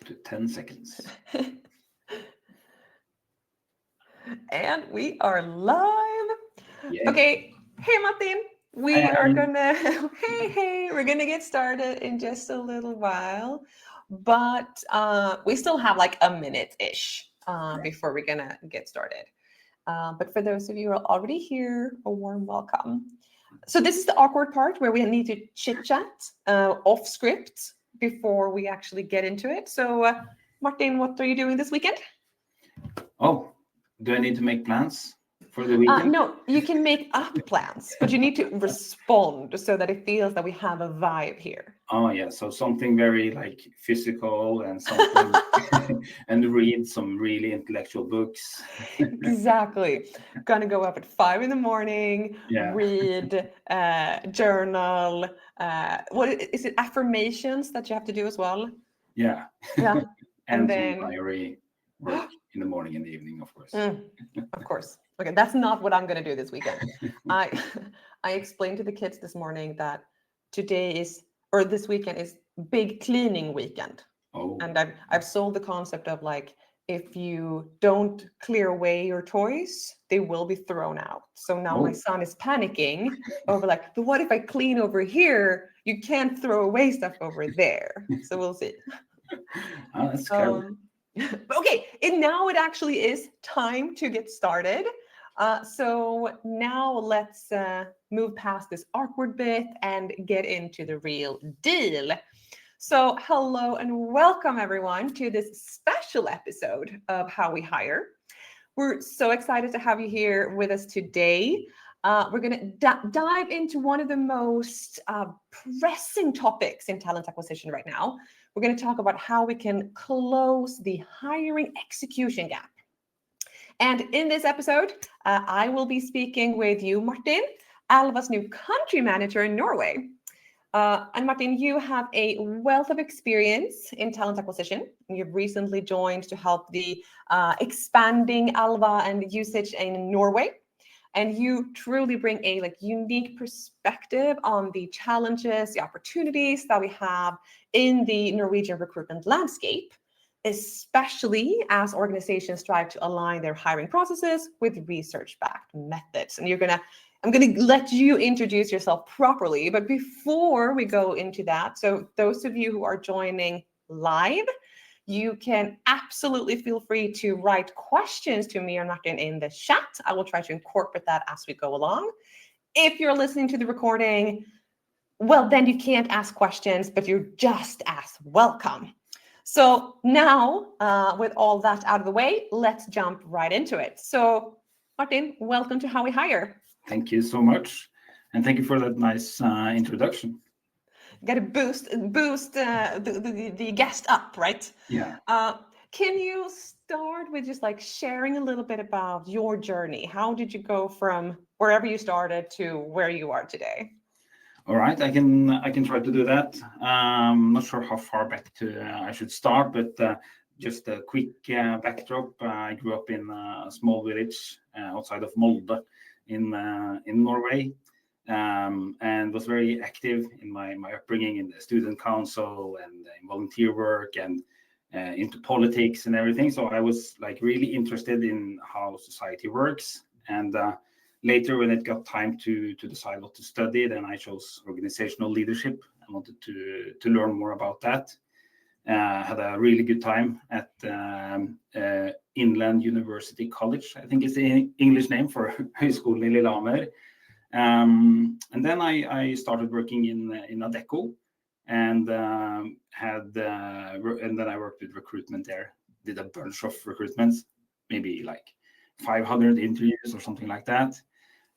to 10 seconds. And we are live. Yay. Okay. Hey, Martin. We Hi. are gonna, we're gonna get started in just a little while, but we still have like a minute-ish before we're gonna get started. But for those of you who are already here, a warm welcome. So this is the awkward part where we need to chit-chat off script before we actually get into it. So Martin, what are you doing this weekend? Oh, do I need to make plans for the weekend? No, you can make up plans, but you need to respond so that it feels that we have a vibe here. Oh yeah, so something very like physical and something and read some really intellectual books. Exactly. Gonna go up at 5 a.m, Yeah. read, journal. What is it? Affirmations that you have to do as well. Yeah. Yeah. And some then diary work in the morning and the evening, of course. Of course. Okay, that's not what I'm gonna do this weekend. I I explained to the kids this morning that this weekend is big cleaning weekend. Oh. And I've sold the concept of like, if you don't clear away your toys, they will be thrown out. So now my son is panicking over like, but what if I clean over here? You can't throw away stuff over there. So we'll see. Oh, that's scary. Okay, and now it actually is time to get started. So now let's move past this awkward bit and get into the real deal. So hello and welcome everyone to this special episode of How We Hire. We're so excited to have you here with us today. We're going to dive into one of the most pressing topics in talent acquisition right now. We're going to talk about how we can close the hiring execution gap. And in this episode, I will be speaking with you, Martin, Alva's new country manager in Norway. And Martin, you have a wealth of experience in talent acquisition. You've recently joined to help the expanding Alva and usage in Norway. And you truly bring a unique perspective on the challenges, the opportunities that we have in the Norwegian recruitment landscape, especially as organizations strive to align their hiring processes with research-backed methods. And I'm going to let you introduce yourself properly. But before we go into that, so those of you who are joining live, you can absolutely feel free to write questions to me or Martin in the chat. I will try to incorporate that as we go along. If you're listening to the recording, well, then you can't ask questions, but you're just as welcome. So now, with all that out of the way, let's jump right into it. So Martin, welcome to How We Hire. Thank you so much. And thank you for that nice introduction. Got to boost the guest up, right? Yeah. Can you start with just like sharing a little bit about your journey? How did you go from wherever you started to where you are today? All right, I can try to do that. Not sure how far back I should start, but just a quick backdrop. I grew up in a small village outside of Molde in Norway. And was very active in my upbringing in the student council and in volunteer work and into politics and everything. So I was like really interested in how society works. And later, when it got time to decide what to study, then I chose organizational leadership. I wanted to learn more about that. Had a really good time at Inland University College. I think it's the English name for Høgskolen i Lillehammer. And then I started working in Adecco, and then I worked with recruitment there. Did a bunch of recruitments, maybe like 500 interviews or something like that,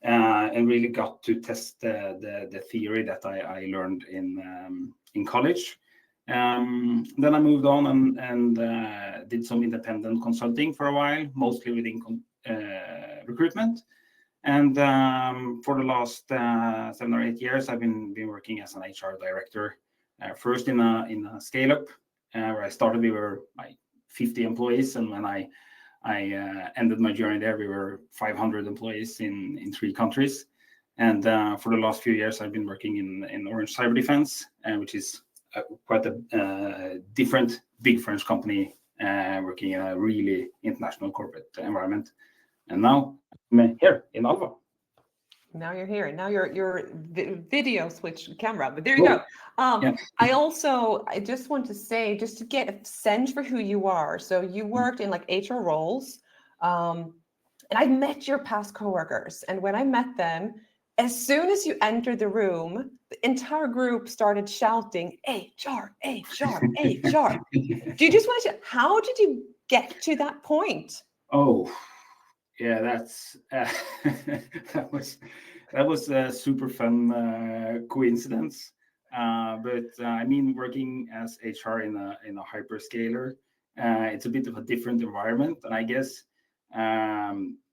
and really got to test the theory that I learned in college. Then I moved on and did some independent consulting for a while, mostly within recruitment. And for the last 7 or 8 years, I've been working as an HR director. First in a scale up, where I started, we were like 50 employees, and when I ended my journey there, we were 500 employees in 3 countries. And for the last few years, I've been working in Orange Cyber Defense, which is quite a different big French company, working in a really international corporate environment. And now I'm here in Alva. Now you're here. Now your video switch camera, but there you go. Yeah. I just want to say, just to get a sense for who you are. So you worked in like HR roles, and I met your past coworkers. And when I met them, as soon as you entered the room, the entire group started shouting, HR, HR, HR. Do you just want to, how did you get to that point? Oh, yeah, that's that was a super fun coincidence. But I mean, working as HR in a hyperscaler, it's a bit of a different environment. And I guess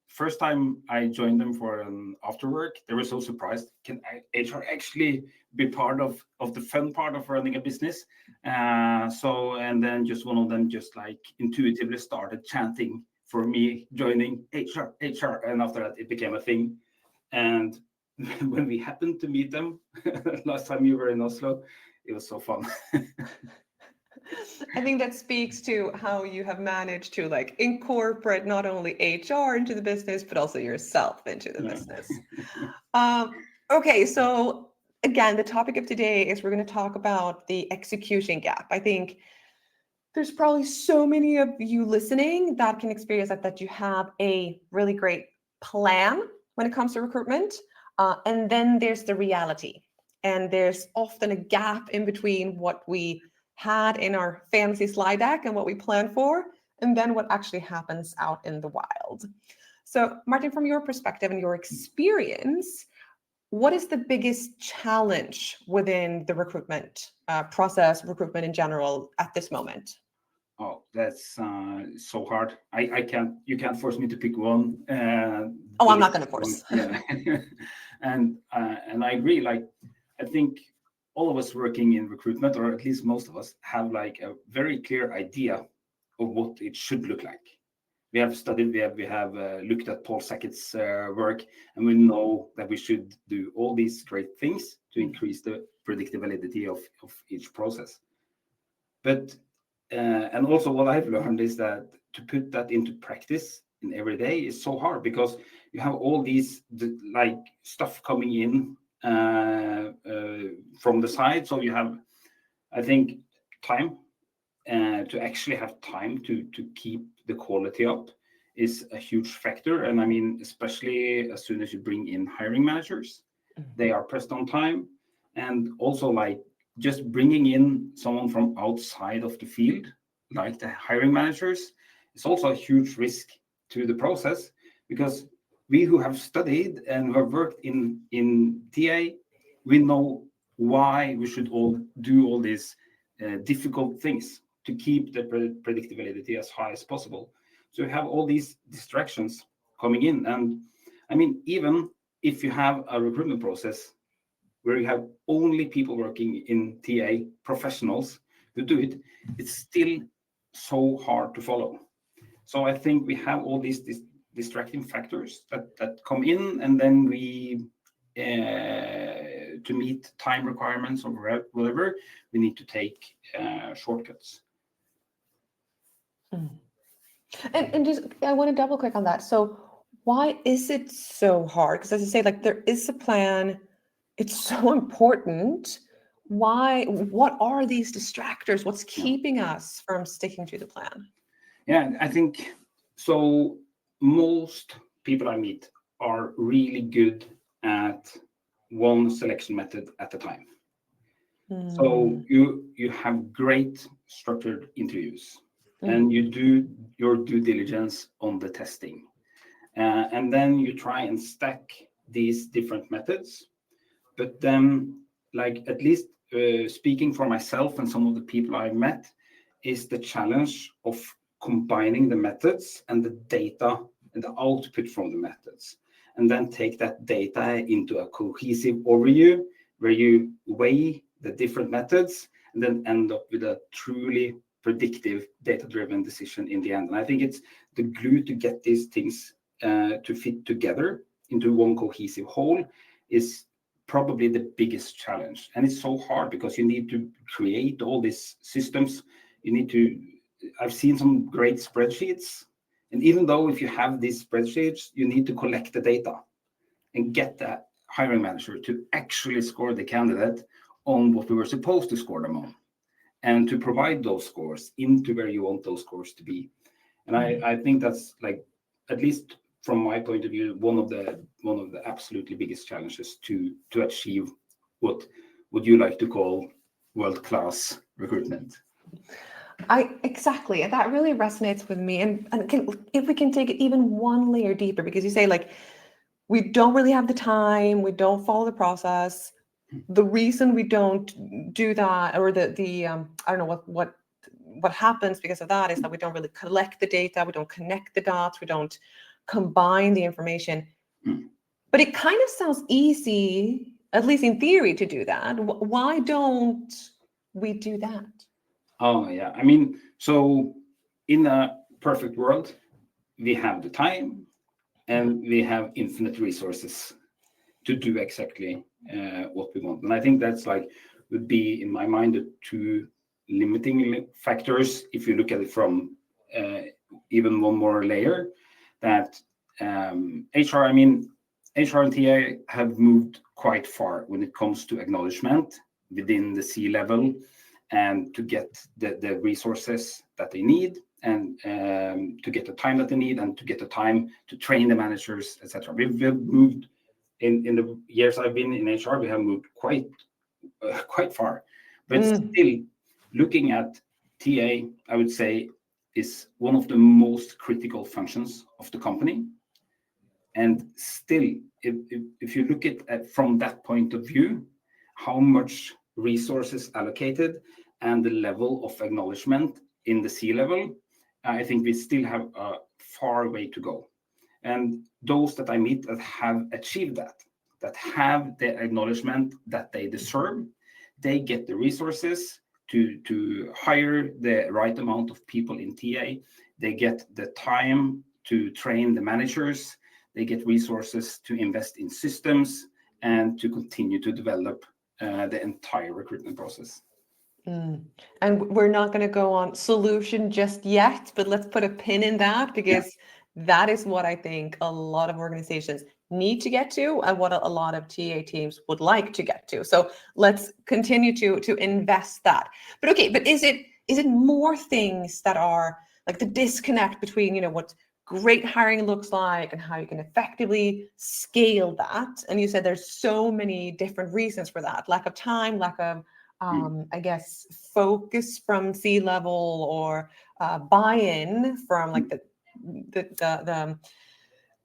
first time I joined them for an after work, they were so surprised. Can HR actually be part of the fun part of running a business? So, and then just one of them just like intuitively started chanting for me joining HR, and after that it became a thing. And when we happened to meet them last time you were in Oslo, it was so fun. I think that speaks to how you have managed to like incorporate not only HR into the business, but also yourself into the business. Okay, so again, the topic of today is we're going to talk about the execution gap. I think there's probably so many of you listening that can experience that you have a really great plan when it comes to recruitment. And then there's the reality. And there's often a gap in between what we had in our fantasy slide deck and what we planned for, and then what actually happens out in the wild. So Martin, from your perspective and your experience, what is the biggest challenge within the recruitment process, recruitment in general at this moment? Oh, that's so hard. You can't force me to pick one. I'm not going to force. Yeah. And I agree. Like, I think all of us working in recruitment, or at least most of us, have like a very clear idea of what it should look like. We have studied, we have looked at Paul Sackett's work, and we know that we should do all these great things to increase the predictability of each process. But and also what I've learned is that to put that into practice in every day is so hard, because you have all these like stuff coming in from the side. So you have, I think, time to actually have time to keep the quality up is a huge factor. And I mean, especially as soon as you bring in hiring managers, they are pressed on time. And also like just bringing in someone from outside of the field, like the hiring managers, is also a huge risk to the process, because we who have studied and who have worked in TA, we know why we should all do all these difficult things to keep the predictability as high as possible. So you have all these distractions coming in. And I mean, even if you have a recruitment process where you have only people working in TA, professionals who do it, it's still so hard to follow. So I think we have all these distracting factors that come in, and then we, to meet time requirements or whatever, we need to take shortcuts. And just, I want to double click on that. So why is it so hard? Because as I say, like there is a plan. It's so important. Why? What are these distractors? What's keeping us from sticking to the plan? Yeah, I think so. Most people I meet are really good at one selection method at a time. So you have great structured interviews, and you do your due diligence on the testing, and then you try and stack these different methods. But then, like, at least speaking for myself and some of the people I've met, is the challenge of combining the methods and the data and the output from the methods, and then take that data into a cohesive overview where you weigh the different methods and then end up with a truly predictive data-driven decision in the end. And I think it's the glue to get these things to fit together into one cohesive whole is probably the biggest challenge. And it's so hard because you need to create all these systems. I've seen some great spreadsheets. And even though if you have these spreadsheets, you need to collect the data and get the hiring manager to actually score the candidate on what we were supposed to score them on, and to provide those scores into where you want those scores to be. And I think that's, like, at least from my point of view, one of the absolutely biggest challenges to achieve what would you like to call world-class recruitment. Exactly, and that really resonates with me. And if we can take it even one layer deeper, because you say, like, we don't really have the time, we don't follow the process. The reason we don't do that, or the I don't know what happens because of that, is that we don't really collect the data, we don't connect the dots, we don't combine the information. But it kind of sounds easy, at least in theory, to do that. Why don't we do that? Oh, yeah. I mean, so in a perfect world, we have the time and we have infinite resources to do exactly what we want. And I think that's, like, would be, in my mind, the two limiting factors, if you look at it from even one more layer, that HR and TA have moved quite far when it comes to acknowledgement within the C-level, and to get the resources that they need, and to get the time that they need, and to get the time to train the managers, etc. We've moved in the years I've been in HR, we have moved quite far. But still, looking at TA, I would say, is one of the most critical functions of the company. And still, if you look at from that point of view, how much resources allocated and the level of acknowledgement in the C-level, I think we still have a far way to go. And those that I meet that have achieved that have the acknowledgement that they deserve, they get the resources to hire the right amount of people in TA. They get the time to train the managers. They get resources to invest in systems and to continue to develop the entire recruitment process. And we're not going to go on solution just yet, but let's put a pin in that, because that is what I think a lot of organizations need to get to, and what a lot of TA teams would like to get to. So let's continue to invest that. But okay, but is it more things that are like the disconnect between, you know, what great hiring looks like and how you can effectively scale that? And you said there's so many different reasons for that: lack of time, lack of I guess focus from C-level, or buy-in from, like, the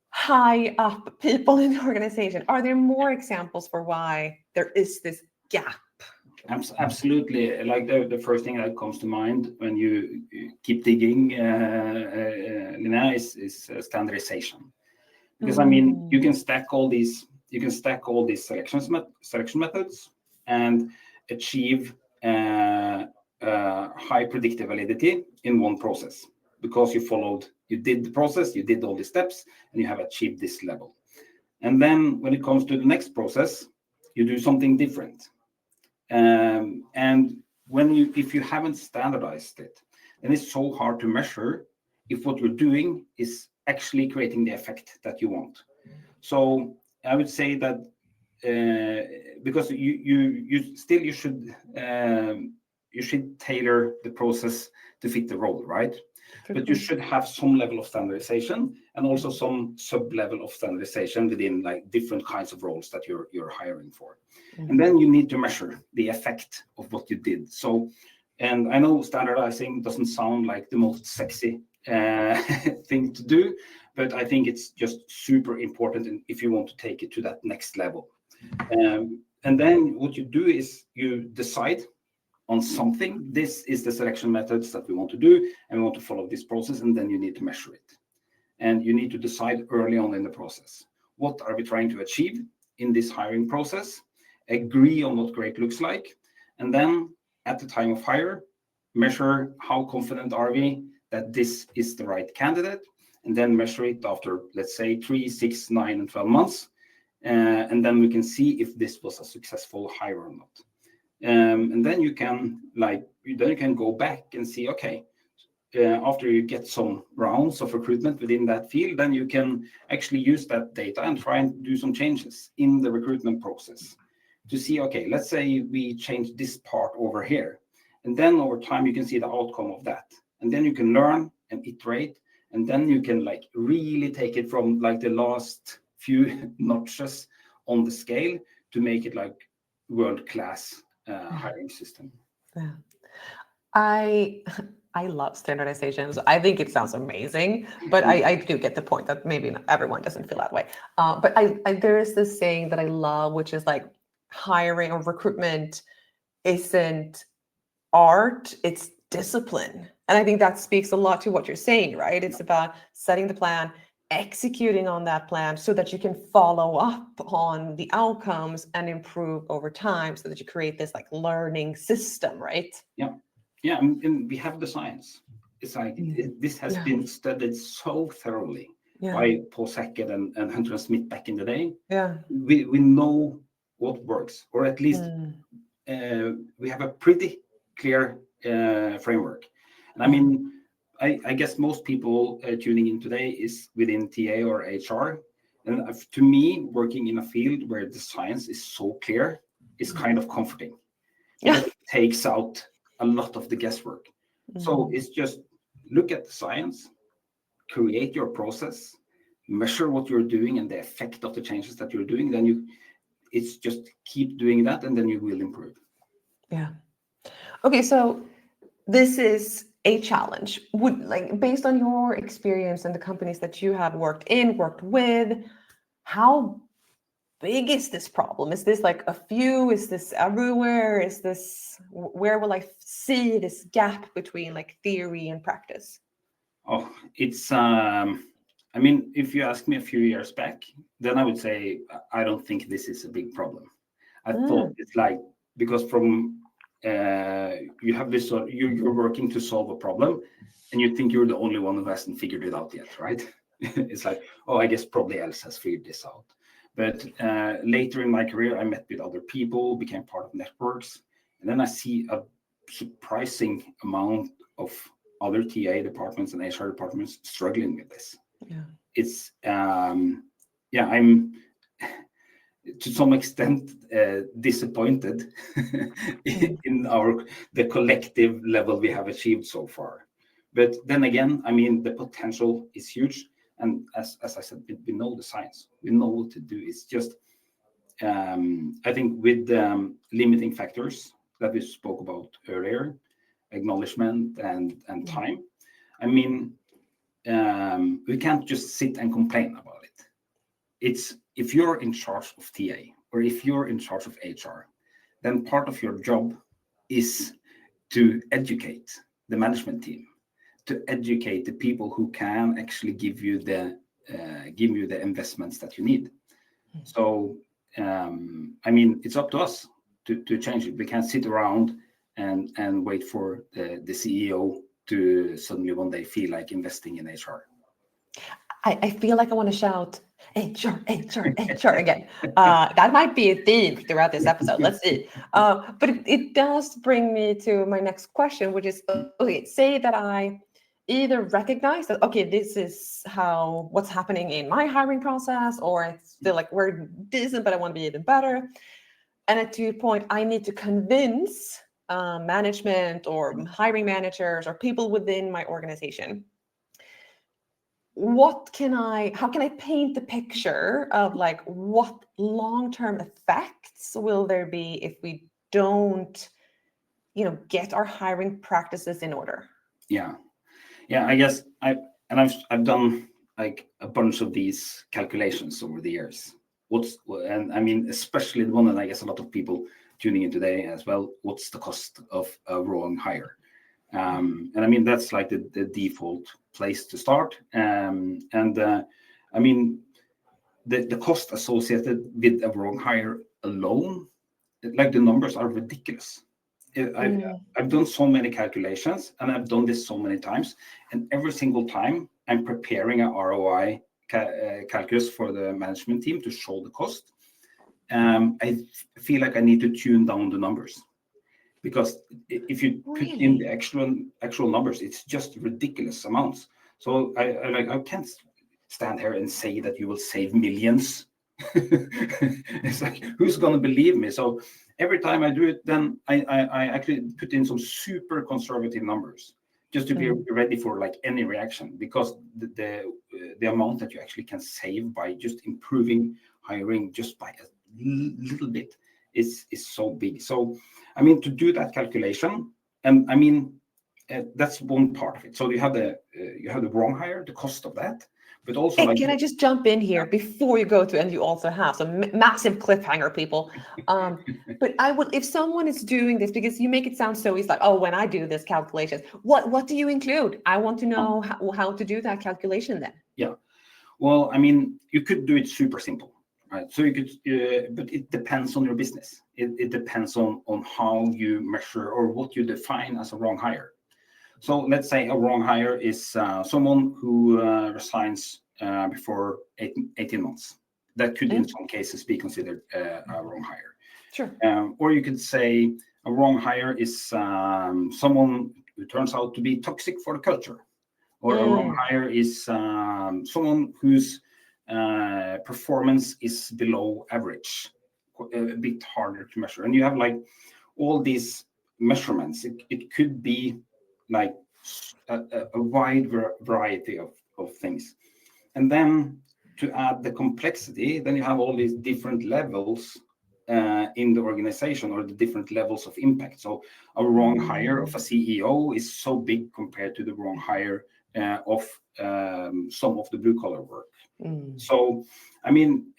high up people in the organization. Are there more examples for why there is this gap? Absolutely. Like, the first thing that comes to mind when you keep digging, Linnea, is standardization. Because I mean, you can stack all these selection methods and achieve high predictive validity in one process, because you did the process, you did all the steps, and you have achieved this level. And then when it comes to the next process, you do something different. And if you haven't standardized it, then it's so hard to measure if what you're doing is actually creating the effect that you want. So I would say that because you should tailor the process to fit the role, right? But you should have some level of standardization, and also some sub-level of standardization within, like, different kinds of roles that you're hiring for. And then you need to measure the effect of what you did. So, and I know standardizing doesn't sound like the most sexy thing to do, but I think it's just super important if you want to take it to that next level. And then what you do is you decide on something. This is the selection methods that we want to do, and we want to follow this process, and then you need to measure it. And you need to decide early on in the process, what are we trying to achieve in this hiring process, agree on what great looks like, and then at the time of hire, measure how confident are we that this is the right candidate, and then measure it after, let's say, 3, 6, 9, and 12 months, and then we can see if this was a successful hire or not. And then you can go back and see, okay, after you get some rounds of recruitment within that field, then you can actually use that data and try and do some changes in the recruitment process to see, okay, let's say we change this part over here. And then over time, you can see the outcome of that. And then you can learn and iterate. And then you can like really take it from like the last few notches on the scale to make it like world-class hiring system. Yeah. I love standardizations. I think it sounds amazing, but I do get the point that maybe not everyone doesn't feel that way. But there is this saying that I love, which is like hiring or recruitment isn't art, it's discipline. And I think that speaks a lot to what you're saying, right? It's about setting the plan, executing on that plan so that you can follow up on the outcomes and improve over time so that you create this like learning system, right? Yeah, and we have the science. It's like this has been studied so thoroughly by Paul Sackett and Hunter and Smith back in the day. Yeah, we know what works, or at least we have a pretty clear framework. And I mean, I guess most people tuning in today is within TA or HR. And to me, working in a field where the science is so clear is kind of comforting. It takes out a lot of the guesswork. So it's just look at the science, create your process, measure what you're doing and the effect of the changes that you're doing. Then it's just keep doing that, and then you will improve. Yeah. Okay, so this is a challenge. Based on your experience and the companies that you have worked with, how big is this problem? Is this like a few? Is this everywhere? Where will I see this gap between like theory and practice? Oh, it's I mean, if you ask me a few years back, then I would say I don't think this is a big problem. I thought it's like, because from you have this, you're working to solve a problem, and you think you're the only one who hasn't figured it out yet, right? It's like, oh, I guess probably else has figured this out. But later in my career, I met with other people, became part of networks, and then I see a surprising amount of other TA departments and HR departments struggling with this. Yeah. It's I'm to some extent disappointed in the collective level we have achieved so far. But then again, I mean, the potential is huge. And as I said, we know the science, we know what to do. It's just, I think with the limiting factors that we spoke about earlier, acknowledgement and time, I mean, we can't just sit and complain about it. It's, if you're in charge of TA or if you're in charge of HR, then part of your job is to educate the management team, to educate the people who can actually give you the investments that you need. So I mean, it's up to us to change it. We can't sit around and wait for the CEO to suddenly one day feel like investing in HR. I feel like I want to shout HR again. That might be a theme throughout this episode. Let's see. But it does bring me to my next question, which is, okay, say that I either recognize that, okay, this is what's happening in my hiring process, or it's still like we're decent, but I want to be even better. And at your point, I need to convince management or hiring managers or people within my organization. How can I paint the picture of like what long-term effects will there be if we don't, get our hiring practices in order? Yeah, I guess I've done like a bunch of these calculations over the years. And I mean, especially the one that I guess a lot of people tuning in today as well, what's the cost of a wrong hire? And I mean, that's like the default place to start. I mean, the cost associated with a wrong hire alone, like the numbers are ridiculous. I've done so many calculations, and I've done this so many times, and every single time I'm preparing a ROI calculus for the management team to show the cost, I feel like I need to tune down the numbers, because if you put in the actual numbers, it's just ridiculous amounts. So I can't stand here and say that you will save millions. It's like, who's going to believe me? So every time I do it, then I actually put in some super conservative numbers, just to be ready for like any reaction, because the amount that you actually can save by just improving hiring just by a little bit is so big. So I mean, to do that calculation, and I mean, that's one part of it. So you have the wrong hire, the cost of that, but also Can I just jump in here before you go to, and you also have some massive cliffhanger, people. But I would, if someone is doing this, because you make it sound so easy, like, oh, when I do this calculation, what do you include? I want to know how to do that calculation then. Yeah, well, I mean, you could do it super simple, right? So you could, but it depends on your business. It depends on how you measure or what you define as a wrong hire. So let's say a wrong hire is someone who resigns before 18 months. That could, in some cases, be considered a wrong hire. Sure. Or you could say a wrong hire is someone who turns out to be toxic for the culture. Or a wrong hire is someone whose performance is below average, a bit harder to measure. And you have like all these measurements. It could be like a wide variety of things. And then to add the complexity, then you have all these different levels in the organization, or the different levels of impact. So a wrong hire of a CEO is so big compared to the wrong hire of some of the blue collar work. So, I mean,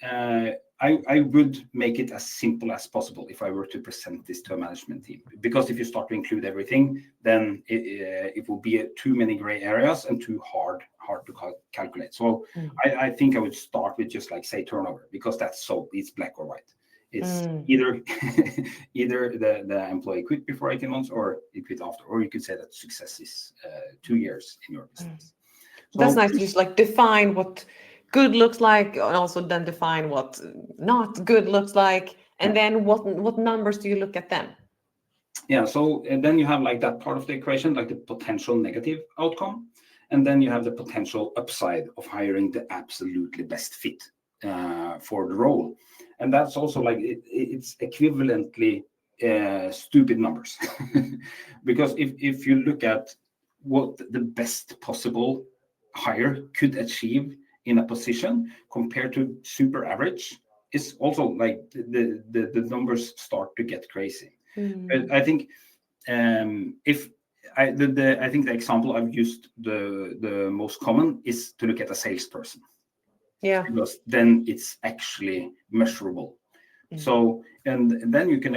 I would make it as simple as possible if I were to present this to a management team, because if you start to include everything, then it will be too many gray areas and too hard to calculate. So I think I would start with just like say turnover, because it's black or white. It's either the employee quit before 18 months or he quit after, or you could say that success is 2 years in your business. So that's nice to just like define what good looks like, and also then define what not good looks like, and then what numbers do you look at then? Yeah, so and then you have like that part of the equation, like the potential negative outcome, and then you have the potential upside of hiring the absolutely best fit for the role. And that's also like it's equivalently stupid numbers. Because if you look at what the best possible hire could achieve in a position compared to super average, is also like the numbers start to get crazy. But I think I think the example I've used the most common is to look at a salesperson. Yeah. Because then it's actually measurable. So, and then you can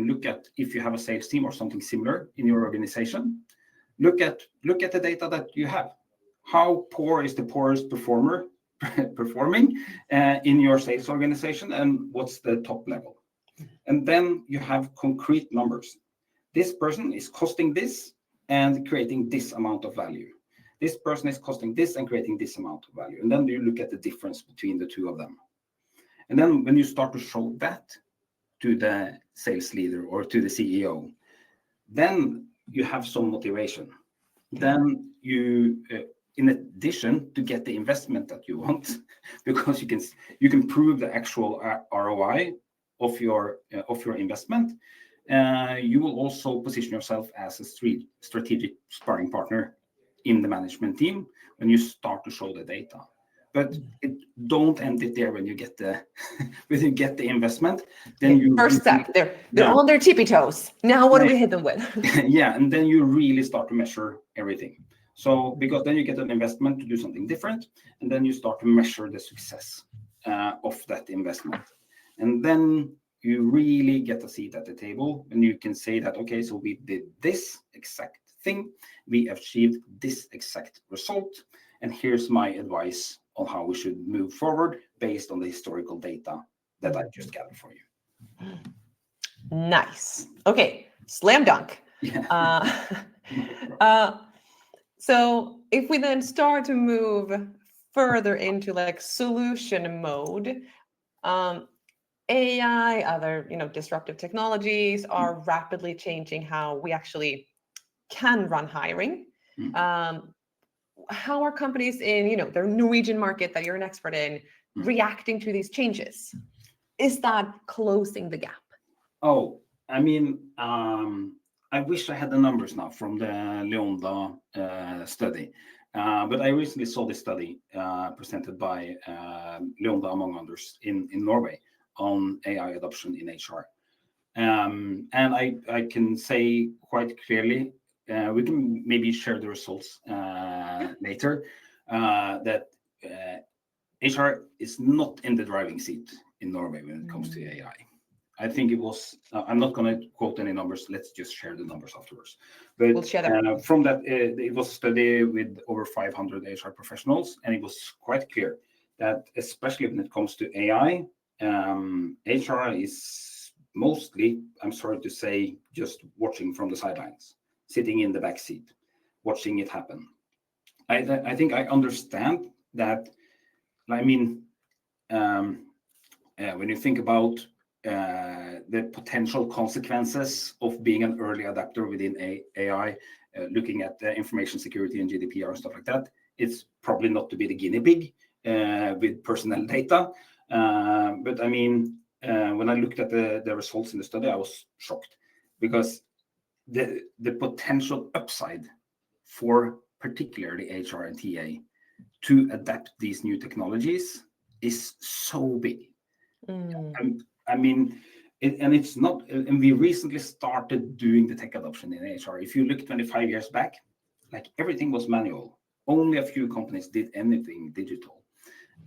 look at, if you have a sales team or something similar in your organization, look at the data that you have. How poor is the poorest performer performing in your sales organization, and what's the top level? And then you have concrete numbers. This person is costing this and creating this amount of value. This person is costing this and creating this amount of value. And then you look at the difference between the two of them. And then when you start to show that to the sales leader or to the CEO, then you have some motivation. Then you, in addition to get the investment that you want, because you can prove the actual ROI of your investment, you will also position yourself as a strategic sparring partner in the management team when you start to show the data. But don't end it there when you get the investment. Then you first step, they're on their tippy toes. Now what do we hit them with? Yeah, and then you really start to measure everything. So because then you get an investment to do something different, and then you start to measure the success of that investment. And then you really get a seat at the table, and you can say that, okay, so we did this exact thing, we achieved this exact result, and here's my advice on how we should move forward based on the historical data that I just gathered for you. Nice. Okay, slam dunk. Yeah. So if we then start to move further into like solution mode, AI, other disruptive technologies are rapidly changing how we actually can run hiring. How are companies in the Norwegian market that you're an expert in reacting to these changes? Is that closing the gap? Oh, I mean, I wish I had the numbers now from the Leonda study, but I recently saw this study presented by Leonda, among others, in Norway on AI adoption in HR. And I can say quite clearly, we can maybe share the results later, that HR is not in the driving seat in Norway when it comes to AI. I think it was, I'm not going to quote any numbers, let's just share the numbers afterwards. But We'll share them. from that, it was a study with over 500 HR professionals, and it was quite clear that especially when it comes to AI, HR is mostly, I'm sorry to say, just watching from the sidelines, sitting in the back seat, watching it happen. I think I understand that. I mean, when you think about the potential consequences of being an early adapter within AI, looking at the information security and GDPR and stuff like that, it's probably not to be the guinea pig with personal data. But I mean, when I looked at the results in the study, I was shocked because the potential upside for particularly HR and TA to adapt these new technologies is so big. I mean, it's not, and we recently started doing the tech adoption in HR. If you look 25 years back, like everything was manual. Only a few companies did anything digital.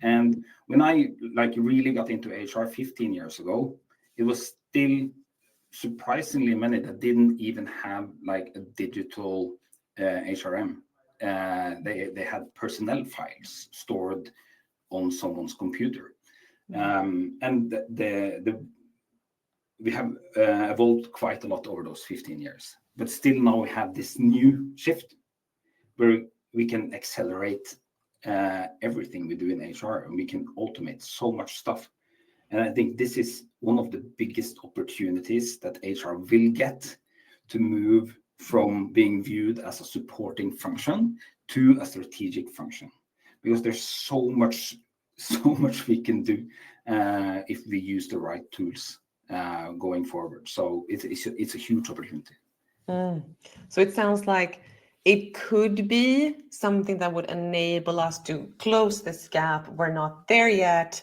And when I like really got into HR 15 years ago, it was still surprisingly many that didn't even have like a digital HRM. They had personnel files stored on someone's computer. And we have evolved quite a lot over those 15 years. But still now we have this new shift where we can accelerate everything we do in HR, and we can automate so much stuff. And I think this is one of the biggest opportunities that HR will get to move from being viewed as a supporting function to a strategic function, because there's so much we can do if we use the right tools going forward. So it's a huge opportunity. So it sounds like it could be something that would enable us to close this gap. We're not there yet,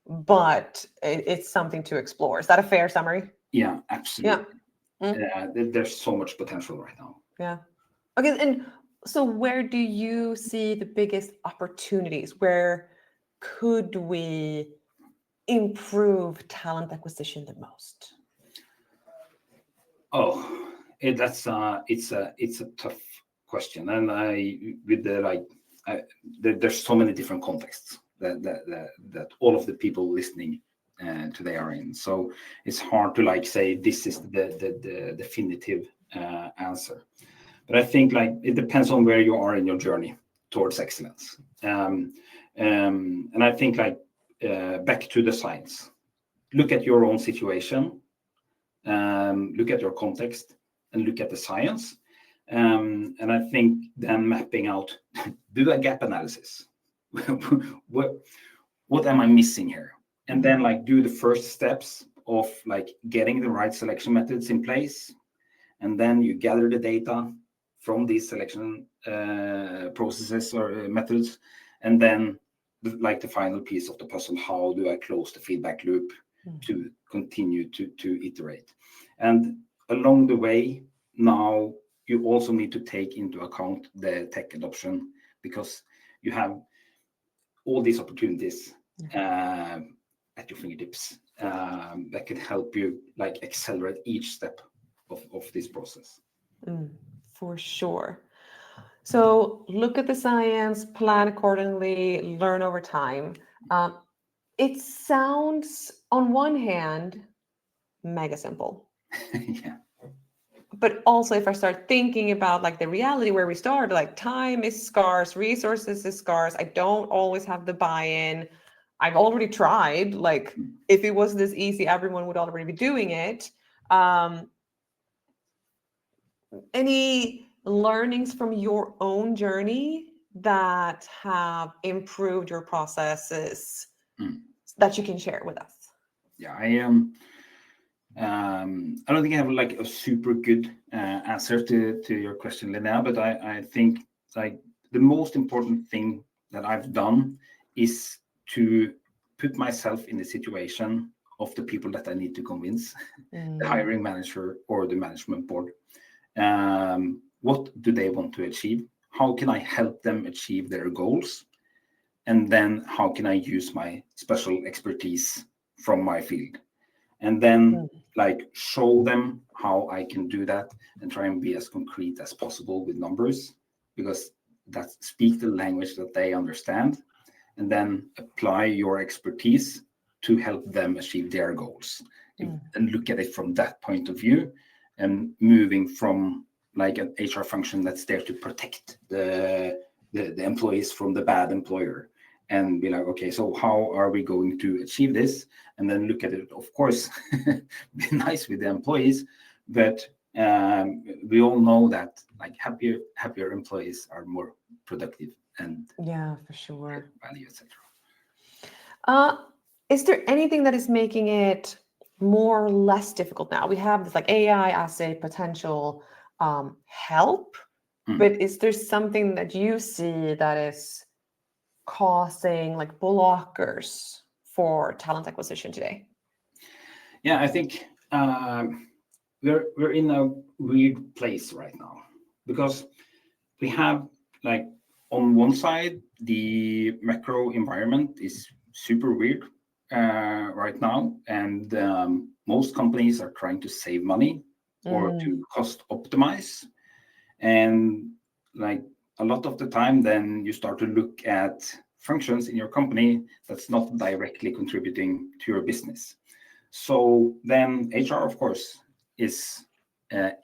but it's something to explore. Is that a fair summary? Yeah, absolutely. There's so much potential right now. Yeah. Okay. And so where do you see the biggest opportunities? Where could we improve talent acquisition the most? Oh, it's a tough question, and there's so many different contexts that all of the people listening today are in. So it's hard to like say this is the definitive answer. But I think like it depends on where you are in your journey towards excellence. And I think like back to the science. Look at your own situation. Look at your context and look at the science. And I think then mapping out, do a gap analysis. What am I missing here? And then like do the first steps of like getting the right selection methods in place. And then you gather the data from these selection processes or methods. And then like the final piece of the puzzle, how do I close the feedback loop to continue to iterate? And along the way, now you also need to take into account the tech adoption, because you have all these opportunities at your fingertips that can help you like accelerate each step of this process. For sure. So look at the science, plan accordingly, learn over time. It sounds, on one hand, mega simple. Yeah. But also if I start thinking about like the reality where we started, like time is scarce, resources is scarce. I don't always have the buy-in. I've already tried. Like if it was this easy, everyone would already be doing it. Any learnings from your own journey that have improved your processes that you can share with us? Yeah, I don't think I have like a super good answer to your question, Linnea, but I think like the most important thing that I've done is to put myself in the situation of the people that I need to convince, the hiring manager or the management board. What do they want to achieve? How can I help them achieve their goals? And then how can I use my special expertise from my field? And then like show them how I can do that and try and be as concrete as possible with numbers, because that speak the language that they understand, and then apply your expertise to help them achieve their goals and look at it from that point of view, and moving from like an HR function that's there to protect the employees from the bad employer, and be like, okay, so how are we going to achieve this? And then look at it, of course, be nice with the employees, but we all know that like happier employees are more productive and Yeah, for sure. value, etc. Is there anything that is making it more or less difficult now? We have this like AI as a potential help, but is there something that you see that is causing like blockers for talent acquisition today? Yeah, I think we're in a weird place right now, because we have like on one side the macro environment is super weird right now, and most companies are trying to save money or to cost optimize, and like a lot of the time then you start to look at functions in your company that's not directly contributing to your business. So then HR, of course, is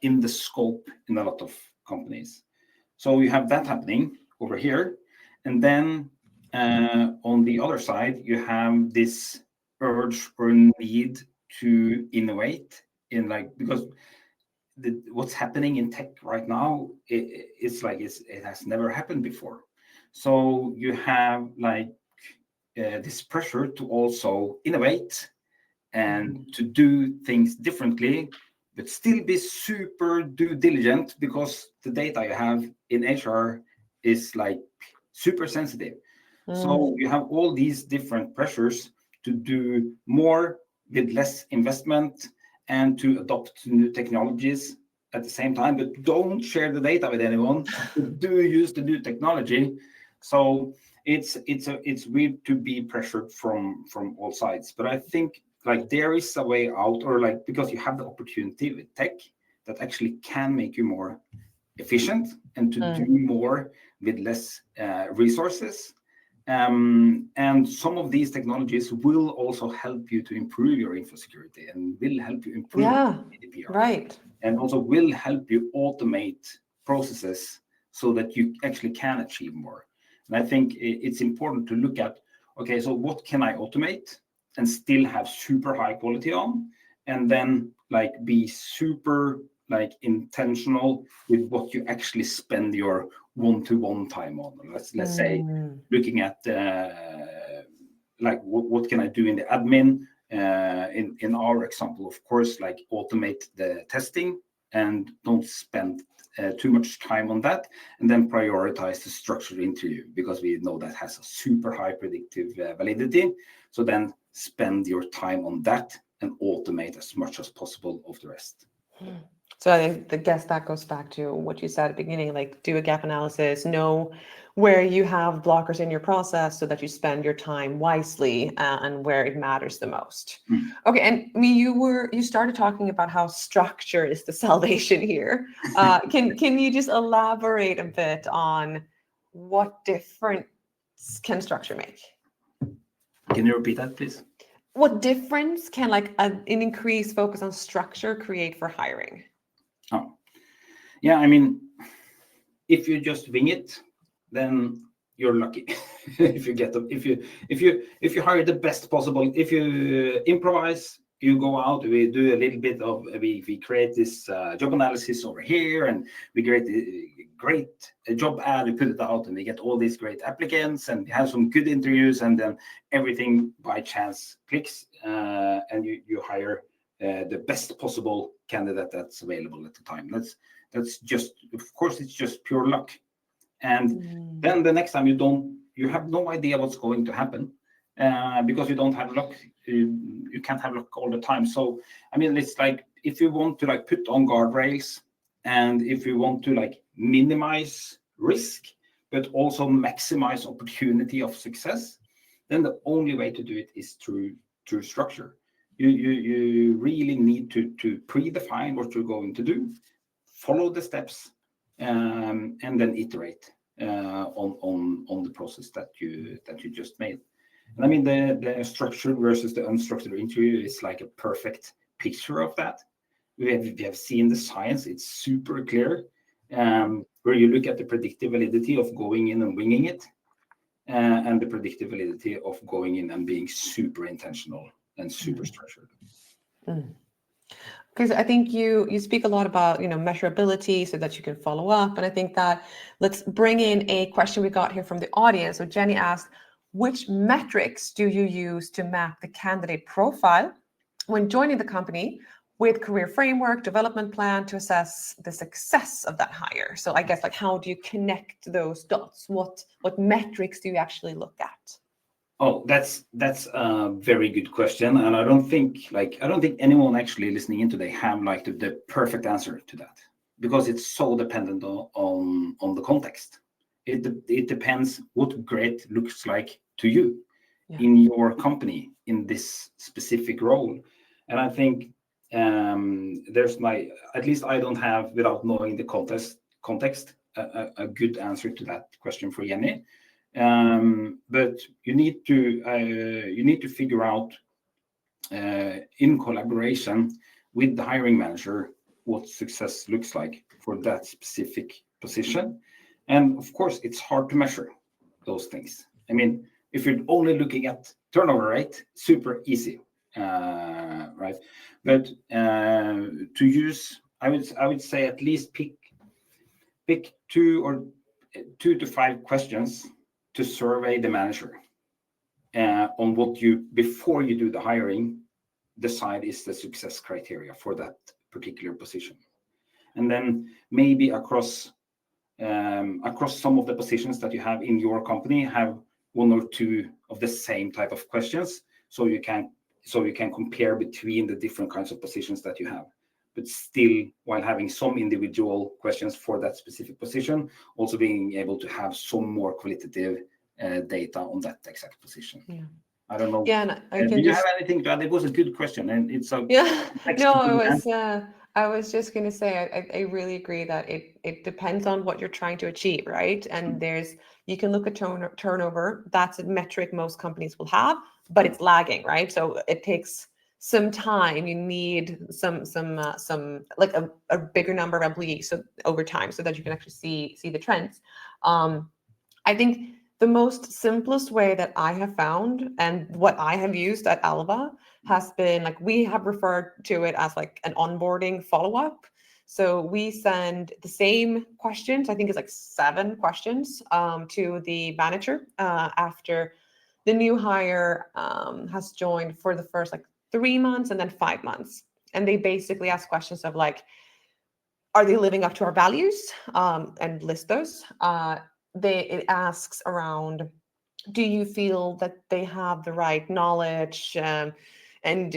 in the scope in a lot of companies. So you have that happening over here. And then on the other side, you have this urge or need to innovate in like, because what's happening in tech right now, it's like it has never happened before. So you have like this pressure to also innovate and to do things differently, but still be super due diligent, because the data you have in HR is like super sensitive. So you have all these different pressures to do more with less investment and to adopt new technologies at the same time, but don't share the data with anyone. Do use the new technology. So it's weird to be pressured from all sides. But I think like there is a way out, or like because you have the opportunity with tech that actually can make you more efficient and to do more with less resources. And some of these technologies will also help you to improve your info security and will help you improve GDPR. Right. And also will help you automate processes so that you actually can achieve more. And I think it's important to look at, okay, so what can I automate and still have super high quality on, and then like be super like intentional with what you actually spend your one-to-one time on. Let's say looking at like what can I do in the admin, in our example, of course, like automate the testing and don't spend too much time on that, and then prioritize the structured interview, because we know that has a super high predictive validity. So then spend your time on that and automate as much as possible of the rest. So I guess that goes back to what you said at the beginning, like do a gap analysis, know where you have blockers in your process so that you spend your time wisely and where it matters the most. Okay, and I mean, you started talking about how structure is the salvation here. Can you just elaborate a bit on what difference can structure make? Can you repeat that, please? What difference can like an increased focus on structure create for hiring? Oh, Yeah, I mean, if you just wing it, then you're lucky. If you get them, if you hire the best possible, if you improvise, you go out, we do a little bit of, we create this job analysis over here, and we create a great job ad, we put it out, and we get all these great applicants, and we have some good interviews, and then everything by chance clicks, and you hire the best possible candidate that's available at the time. That's just, of course, it's just pure luck. And then the next time you have no idea what's going to happen, because you don't have luck. You can't have luck all the time. So I mean, it's like, if you want to like put on guardrails, and if you want to like minimize risk but also maximize opportunity of success, then the only way to do it is through structure. You really need to predefine what you're going to do, follow the steps, and then iterate on the process that you just made. And I mean, the structured versus the unstructured interview is like a perfect picture of that. We have seen the science; it's super clear, where you look at the predictive validity of going in and winging it, and the predictive validity of going in and being super intentional and super structured. Because I think you speak a lot about, measurability so that you can follow up. And I think that let's bring in a question we got here from the audience. So Jenny asked, which metrics do you use to map the candidate profile when joining the company with career framework, development plan to assess the success of that hire? So I guess, like, how do you connect those dots? What metrics do you actually look at? Oh, that's a very good question, and I don't think anyone actually listening in today have like the perfect answer to that, because it's so dependent on the context. It depends what great looks like to you in your company in this specific role, and I think at least I don't have, without knowing the context, a good answer to that question for Jenny. But you need to figure out in collaboration with the hiring manager what success looks like for that specific position. And of course, it's hard to measure those things. I mean, if you're only looking at turnover rate, super easy, right? But to use, I would say at least pick 2 to 5 questions to survey the manager on what you, before you do the hiring, decide is the success criteria for that particular position. And then maybe across some of the positions that you have in your company, have 1 or 2 of the same type of questions, so you can compare between the different kinds of positions that you have, but still, while having some individual questions for that specific position, also being able to have some more qualitative data on that exact position. Yeah. I don't know. Yeah, and I can do you have anything to add? It was a good question, and it's a I was just going to say, I really agree that it depends on what you're trying to achieve, right? And you can look at turnover. That's a metric most companies will have, but it's lagging, right? So it takes some time. You need some like a bigger number of employees so over time, so that you can actually see the trends. I think the most simplest way that I have found, and what I have used at Alva, has been, like, we have referred to it as like an onboarding follow-up. So we send the same questions, I think it's like 7 questions, to the manager after the new hire has joined for the first like 3 months and then 5 months. And they basically ask questions of like, are they living up to our values? And list those. It asks around, do you feel that they have the right knowledge? And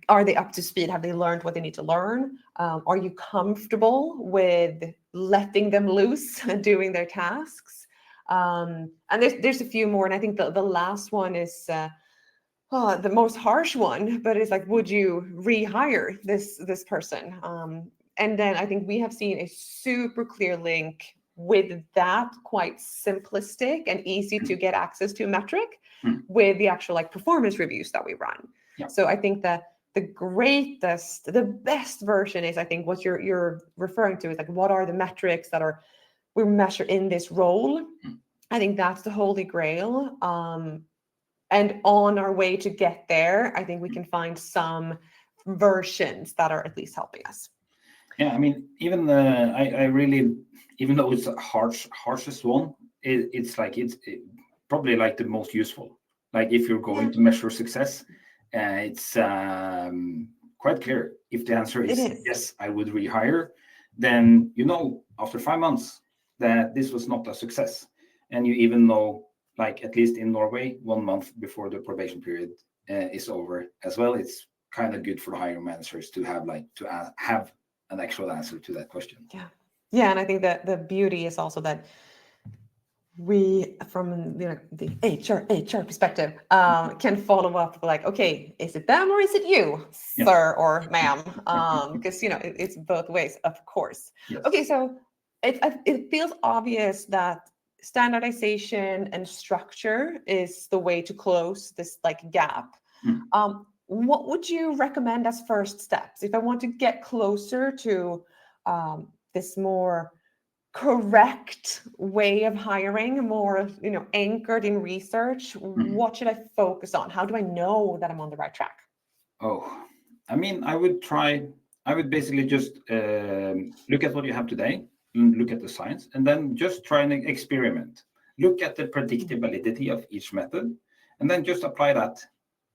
are they up to speed? Have they learned what they need to learn? Are you comfortable with letting them loose and doing their tasks? And there's a few more. And I think the last one is the most harsh one, but it's like, would you rehire this person? And then I think we have seen a super clear link with that quite simplistic and easy to get access to metric with the actual like performance reviews that we run. Yeah. So I think that the greatest, the best version is, I think, what you're referring to is like, what are the metrics that we measure in this role? I think that's the holy grail. And on our way to get there, I think we can find some versions that are at least helping us. Yeah, I mean, even I really, even though it's the harshest one, it's probably like the most useful. Like if you're going to measure success, it's quite clear. If the answer is yes, I would rehire, then you know after 5 months that this was not a success, and you even know, like at least in Norway, 1 month before the probation period is over as well. It's kind of good for the hiring managers to have have an actual answer to that question. Yeah, and I think that the beauty is also that we, from the HR perspective, can follow up like, okay, is it them or is it you, sir or ma'am? Because it's both ways, of course. Yes. Okay, so it feels obvious that standardization and structure is the way to close this gap. What would you recommend as first steps if I want to get closer to this more correct way of hiring, more anchored in research? What should I focus on? How do I know that I'm on the right track? Oh, I mean, I would basically just look at what you have today, look at the science, and then just try and experiment. Look at the predictability of each method, and then just apply that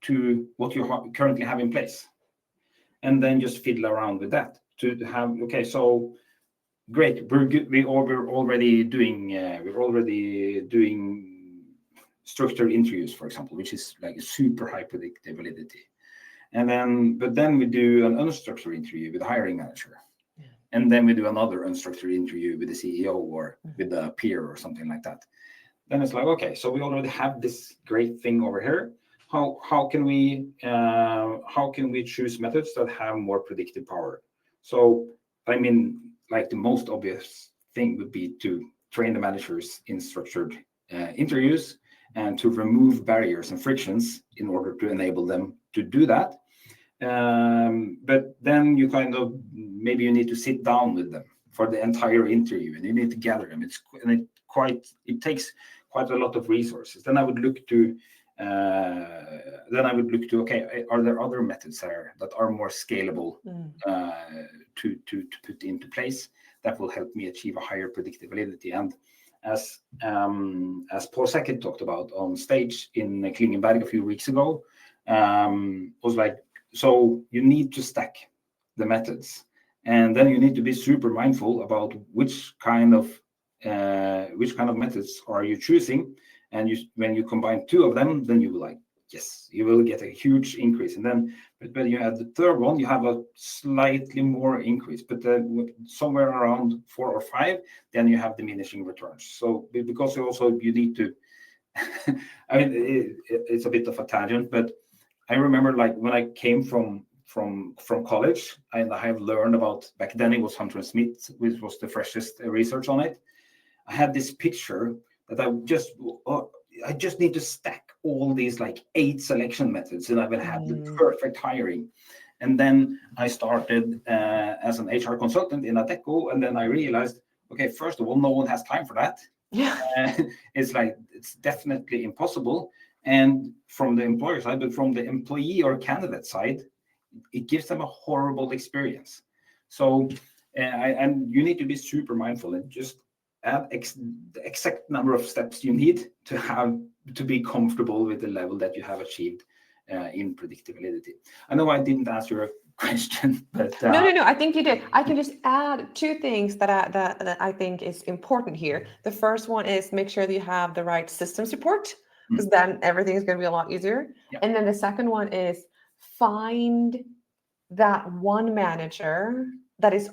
to what you currently have in place, and then just fiddle around with that to have, okay, so great, we're good. We're already doing structured interviews, for example, which is like a super high predictability. But then we do an unstructured interview with the hiring manager, and then we do another unstructured interview with the CEO or with a peer or something like that. Then it's like, okay, so we already have this great thing over here. How can we choose methods that have more predictive power? So I mean, like the most obvious thing would be to train the managers in structured interviews and to remove barriers and frictions in order to enable them to do that. But then you maybe you need to sit down with them for the entire interview, and you need to gather them. It takes quite a lot of resources. Then I would look to okay, are there other methods there that are more scalable to put into place that will help me achieve a higher predictability? And as Paul Sackett talked about on stage in Klingenberg a few weeks ago, was like, so you need to stack the methods, and then you need to be super mindful about which kind of methods are you choosing. And when you combine two of them, then you will you will get a huge increase. And then, but when you add the third one, you have a slightly more increase. But somewhere around 4 or 5, then you have diminishing returns. So because you need to, I mean, it's a bit of a tangent, but I remember when I came from college, and I have learned about, back then it was Hunter and Smith, which was the freshest research on it. I had this picture that I just need to stack all these 8 selection methods, and I will have the perfect hiring. And then I started as an HR consultant in Adecco, and then I realized, okay, first of all, no one has time for that. Yeah, it's definitely impossible. And from the employer side, but from the employee or candidate side, it gives them a horrible experience. So, and you need to be super mindful and just add the exact number of steps you need to be comfortable with the level that you have achieved in predictability. I know I didn't answer your question, but no, I think you did. I can just add 2 things that I think is important here. The first one is make sure that you have the right system support, because then everything is going to be a lot easier. Yeah. And then the second one is find that one manager that is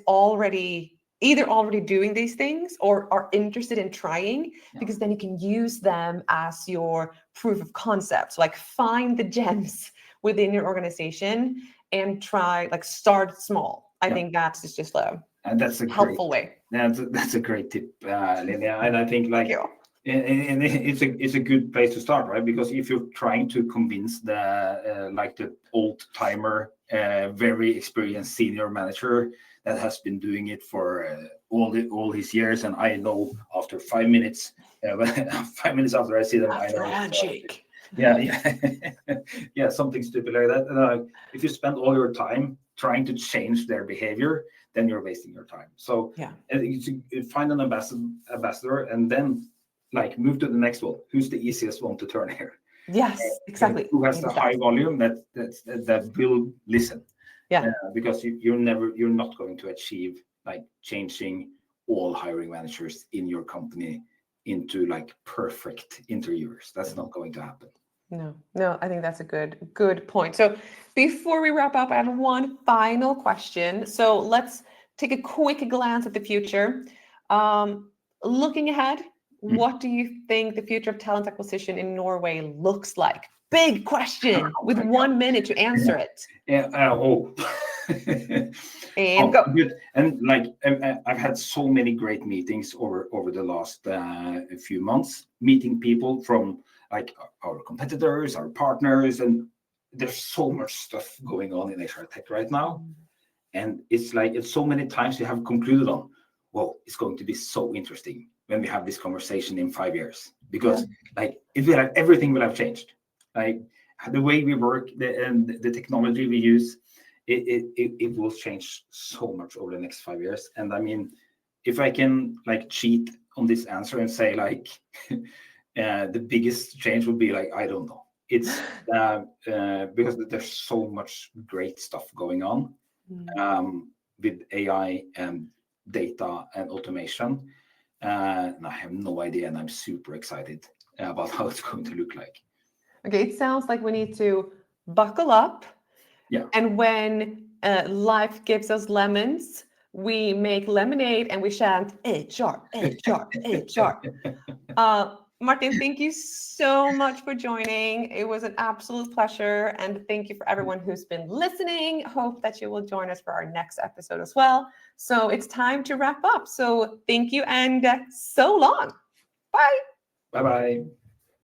either already doing these things or are interested in trying, because then you can use them as your proof of concept. So find the gems within your organization and try, start small. I think that's just a helpful way. That's a great tip, Linnea. And I think And it's a good place to start, right? Because if you're trying to convince the like the old timer, very experienced senior manager that has been doing it for all his years, and I know after 5 minutes, 5 minutes after I see them, After I know. a handshake. Yeah, something stupid like that. If you spend all your time trying to change their behavior, then you're wasting your time. So Yeah. you find an ambassador, and then like move to the next one. Who's the easiest one to turn here? Yes, exactly. Who has a high volume that will listen? Yeah. Because you're not going to achieve like changing all hiring managers in your company into like perfect interviewers. That's not going to happen. No, I think that's a good point. So before we wrap up, I have one final question. So let's take a quick glance at the future. Looking ahead, what do you think the future of talent acquisition in Norway looks like? Big question with 1 minute to answer it. Yeah. And go. Good. And like I've had so many great meetings over the last few months, meeting people from like our competitors, our partners, and there's so much stuff going on in HR tech right now. And it's like it's so many times you have concluded on, well, it's going to be so interesting when we have this conversation in 5 years, because like everything will have changed. Like the way we work, and the technology we use, it will change so much over the next 5 years. And I mean, if I can like cheat on this answer and say like the biggest change would be like, I don't know. It's because there's so much great stuff going on with AI and data and automation. And I have no idea, and I'm super excited about how it's going to look like. Okay, it sounds like we need to buckle up. Yeah. And when life gives us lemons, we make lemonade and we chant HR, HR, HR. Martin, thank you so much for joining. It was an absolute pleasure. And thank you for everyone who's been listening. Hope that you will join us for our next episode as well. So it's time to wrap up. So thank you and so long. Bye. Bye-bye.